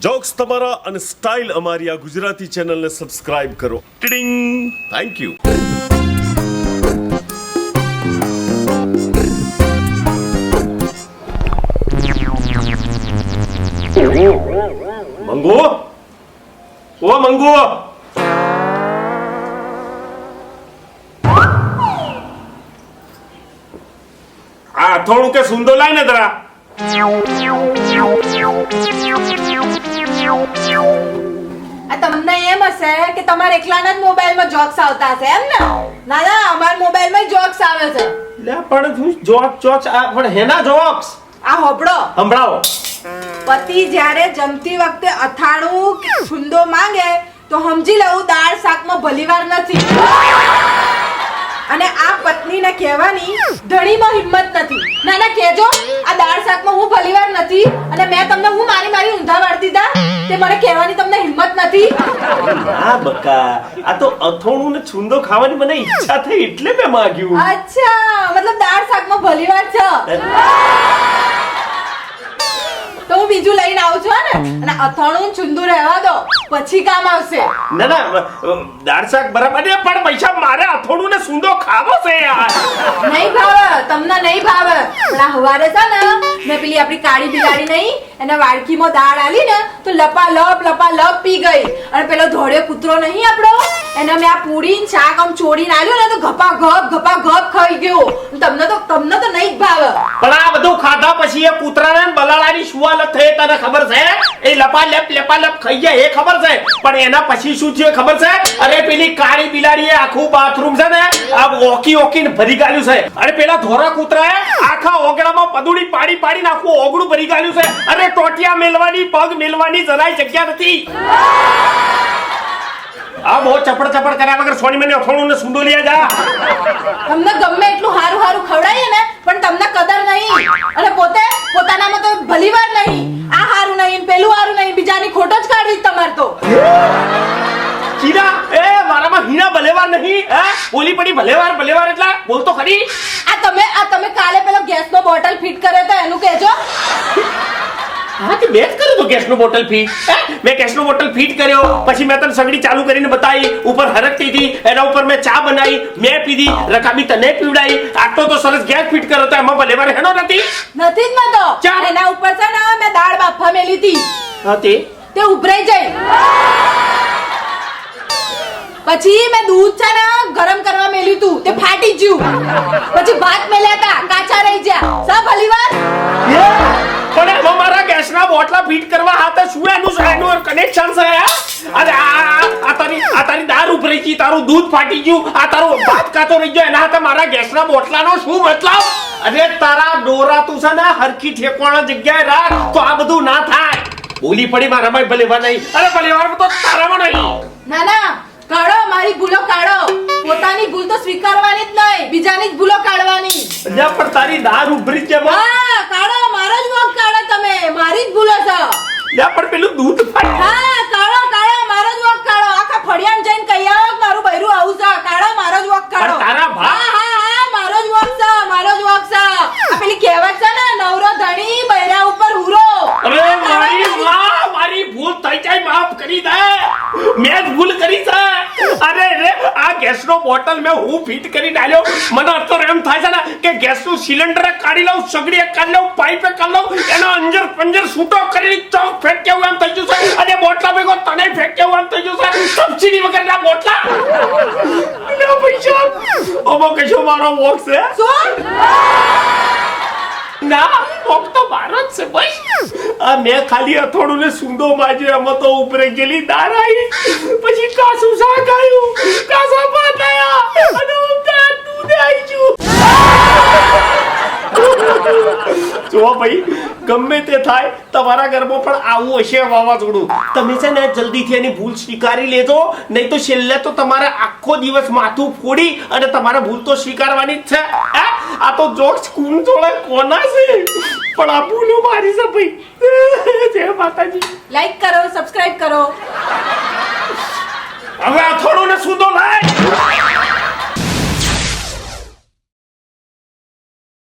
Jokes તમારા અને style અમારી આ ગુજરાતી ચેનલને સબસ્ક્રાઇબ કરો. ટિડિંગ. Thank you. મંગુ, ઓ મંગુ, આ થોડું કે સુંદો લાય ને તરા. તમને એમ હશે કે તમારે એકલાના જ મોબાઈલમાં જોક્સ આવતા હશે એમ ને? ના ના, અમારા મોબાઈલમાં જોક્સ આવે છે. લે પણ તું જોક્સ આ પણ હેના જોક્સ આ હોબળો. સંભળાવો. પતિ જ્યારે જમતી વખતે અથાણું કે છુંદો માંગે તો સમજી લઉં દાળ શાકમાં ભલીવાર નથી. અને આ પત્નીને કહેવાની ધણીમાં હિંમત નથી. ના ના, કહેજો આ દાળ શાકમાં હું ભલીવાર નથી અને મેં તમને હું મારી ઊંધા વાળતી હતા તે મને કહેવાની તમને હિંમત નથી. ના બકા, આ તો અથોણું ને છુંદો ખાવાની મને ઈચ્છા થઈ એટલે મેં માંગ્યું. અચ્છા, મતલબ દાળ શાકમાં ભલીવાર છે. તો હું બીજું લઈને આવું છું ને, અને અથાણું છુંદું રહેવા દો, પછી કામ આવશે. ના ના, દાળ શાક બરાબર છે પણ પૈસા મારે અથોણું ને છુંદો ખાવો છે યાર. નહીં ભાવે, તમને નહીં ભાવે. પણ આ હવારે છે ને મેં પેલી આપણી કાળી બિલાડી નહીં એને વાડકીમાં દાળ આલી ને તો લપાલપ પી ગઈ. અને પેલો ધોળિયો કૂતરો નહીં આપણો, એને મેં આ પૂરી ને શાક આમ ચોડીને આલ્યું ને તો ઘપા ખાઈ ગયો. તમને તો નહીં જ ભાવે. પણ આ બધું ખાધા પછી એ કૂતરાને બલાડાની શું હાલત થઈ તને ખબર છે? એ લપાલપ ખાઈ ગયા એ ખબર છે, પણ એના પછી શું થયું ખબર છે? અરે પેલી કાળી બિલાડીએ આખું બાથરૂમ છે ને આ ઓકીને ભરી ગાલ્યું છે. અરે પેલા ધોરા કૂતરાએ આખા ઓગળામાં પદુડી પાડીને આખું ઓગળું ભરી ગાલ્યું છે. અરે ટોટિયા મેલવાની પગ મેલવાની જરાય જગ્યા નથી. આ બહુ ચપડ કર્યા વગર સોની મને અથોણું ને સુંદો લઈ જા. તમને ગમે એટલું હારું ખવડાવીએ ને પણ તમને કદર નહીં, અને પોતાનામાં તો ભલીવાર નહીં. આ હારું નહીં, પેલું હારું નહીં, બીજાની ખોટ જ કાઢવી તમાર તો. હીરા, એ મારામાં હીરા ભલેવાર નહીં. હે બોલી પડી ભલેવાર એટલે બોલ તો ખરી. આ તમે કાલે પેલો ગેસનો બોટલ ફિટ કર્યો તો એનું કહેજો. હા તે મેં જ કર્યું તો ગેસનો બોટલ ફિટ. મેં ગેસનો બોટલ ફિટ કર્યો, પછી મેં તને સગડી ચાલુ કરીને બતાવી, ઉપર હરકતી હતી, એના ઉપર મેં ચા બનાવી, મેં પીધી, રકાબી તને પીવડાવી. આટલો તો સરસ ગેસ ફિટ કર્યો તો એમાં ભલેવાર હેનો નથી જ નતો. એના ઉપર છે ને મેં દાળ બાફવા મેલી હતી. હા તે ઉભરાઈ જાય. પછી મેં દૂધ છે ને ગરમ કરવા મેલ્યું તું, તે ફાટી ગયું. પછી ભાત મેલ્યા હતા, કાચા રહી ગયા. સા ભલીવાર. પણ એમાં મારા ગેસના બોટલા ફિટ કરવા હાથે શું એનું કનેક્શન છે? અરે આ તારી દાળ ઉભરાઈ ગઈ, તારું દૂધ ફાટી ગયું, આ તારો ભાત કાચો રહી ગયો, એના હાથે મારા ગેસના બોટલાનો શું મતલબ? અરે તારા ડોરા તું છે ને હરખી ઠેકવાના જગ્યાએ રાખ તો આ બધું ના થાય. બોલી પડી મારામાં ભલેવાર નહીં. અરે ભલેવાર તો તારામાં નહીં. ના ના, કાઢો મારી ભૂલો કાઢો. પોતાની ભૂલ તો સ્વીકારવાની જ નહીં, બીજાની જ ભૂલો કાઢવાની. અલ્યા પણ તારી દાળ ઉભરી છે. હા કાઢો, મારો જ વોક કાઢો તમે. મારી જ ભૂલો છે. યા પણ પેલું દૂધ ફાટી. હા કાઢો, મારો જ વોક કાઢો. આખા ફળિયામાં જઈને કહી આવો કે મારું બૈરું આવું છે. કાઢો, મારો જ વોક કાઢો. તારા ભા હા મારો જ વોક છે. આ પેલી કહેવત છે ને, નવરો ધણી બૈરા ઉપર હુરો. અરે મારી ભૂલ થઈ જાય, માફ કરી દે. મેં જ ભૂલ કરી છે. અરે આ ગેસનો બોટલ મેં હું ફિટ કરી ડાલ્યો. મને અત્યારે એમ થાય છે ને કે ગેસનું સિલિન્ડર કાઢી લઉં, સગડીએ કાઢી લઉં, પાઇપે કાઢી લઉં, એનો અંજર પંજર છૂટો કરી ચોક ફેંક કેવું એમ થઈ ગયું છે. અને બોટલા ભેગો તને ફેંક કેવું એમ થઈ ગયું છે. સબસિડી વગરના બોટલા. પૈસા ઓમો કશો મારો બોક્સ છે. શું? ના બોક તો મારો જ છે બસ. આ મેં ખાલી અથોડું ને સુંદો માજ્યો, એમાં તો ઉપરે ગયેલી દાળ આવી, પછી કાસું શાક આવ્યું, કાસા ભાત આવ્યા, અને ઉમદા દૂધ આવી ગયું. જો ભાઈ ગમે તે થાય, તમારા ઘરમાં પણ આવું હશે વાવાઝોડું. તમે છે ને જલ્દીથી એની ભૂલ સ્વીકારી લેજો, નહીં તો છેલ્લે તો તમારે આખો દિવસ માથું ફોડી અને તમારે ભૂલ તો સ્વીકારવાની જ છે. આ તો જોક્સ કોણ જોડે કોના છે, પણ આ ભૂલો મારી છે ભાઈ. જય માતાજી. લાઈક કરો, સબસ્ક્રાઇબ કરો. હવે આ થોડું ને સુધો લાય.